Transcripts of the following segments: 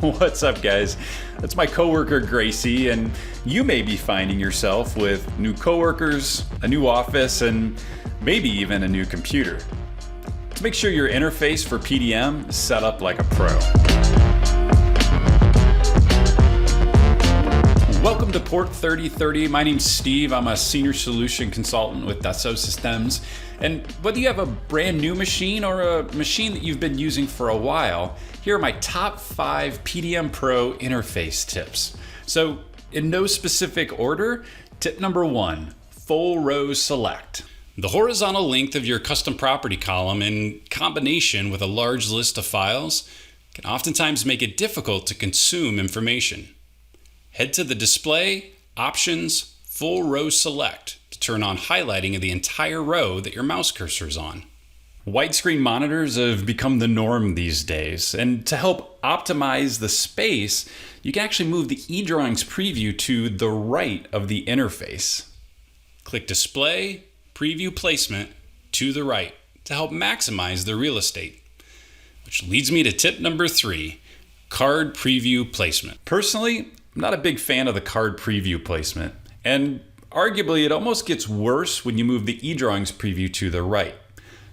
What's up, guys? That's my coworker Gracie, and you may be finding yourself with new coworkers, a new office, and maybe even a new computer. Let's make sure your interface for PDM is set up like a pro. Welcome to Port 3030. My name's Steve. I'm a senior solution consultant with Dassault Systems. And whether you have a brand new machine or a machine that you've been using for a while, here are my top 5 PDM Pro interface tips. So in no specific order, tip number 1, full row select. The horizontal length of your custom property column in combination with a large list of files can oftentimes make it difficult to consume information. Head to the Display, Options, Full Row Select to turn on highlighting of the entire row that your mouse cursor is on. Widescreen monitors have become the norm these days, and to help optimize the space, you can actually move the eDrawings preview to the right of the interface. Click Display, Preview Placement to the right to help maximize the real estate. Which leads me to tip number 3, card preview placement. Personally, I'm not a big fan of the card preview placement, and arguably it almost gets worse when you move the eDrawings preview to the right.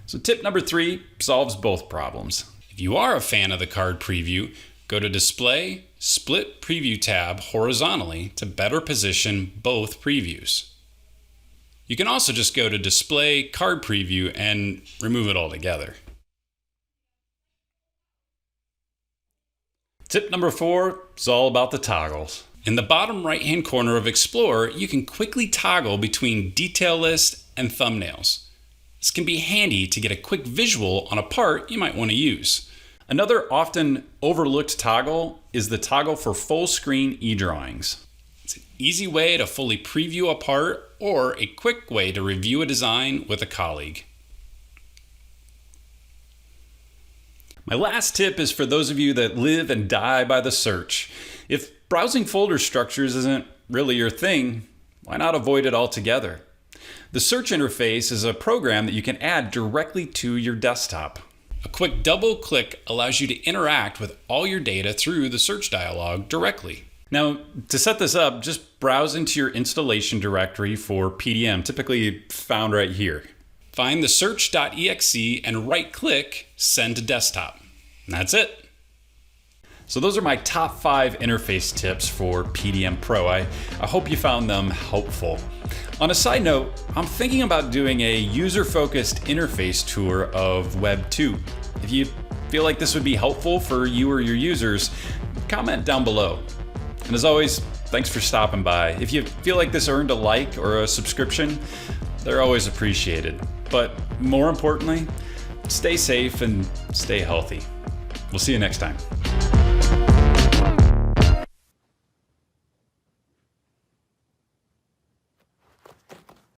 So tip number 3 solves both problems. If you are a fan of the card preview, go to Display, Split Preview tab horizontally to better position both previews. You can also just go to Display, Card Preview and remove it altogether. Tip number 4 is all about the toggles. In the bottom right-hand corner of Explorer, you can quickly toggle between Detail List and Thumbnails. This can be handy to get a quick visual on a part you might want to use. Another often overlooked toggle is the toggle for full screen eDrawings. It's an easy way to fully preview a part or a quick way to review a design with a colleague. My last tip is for those of you that live and die by the search. If browsing folder structures isn't really your thing, why not avoid it altogether? The search interface is a program that you can add directly to your desktop. A quick double click allows you to interact with all your data through the search dialog directly. Now, to set this up, just browse into your installation directory for PDM, typically found right here. Find the search.exe and right-click Send to Desktop. And that's it. So those are my top 5 interface tips for PDM Pro. I hope you found them helpful. On a side note, I'm thinking about doing a user-focused interface tour of Web 2. If you feel like this would be helpful for you or your users, comment down below. And as always, thanks for stopping by. If you feel like this earned a like or a subscription, they're always appreciated. But more importantly, stay safe and stay healthy. We'll see you next time.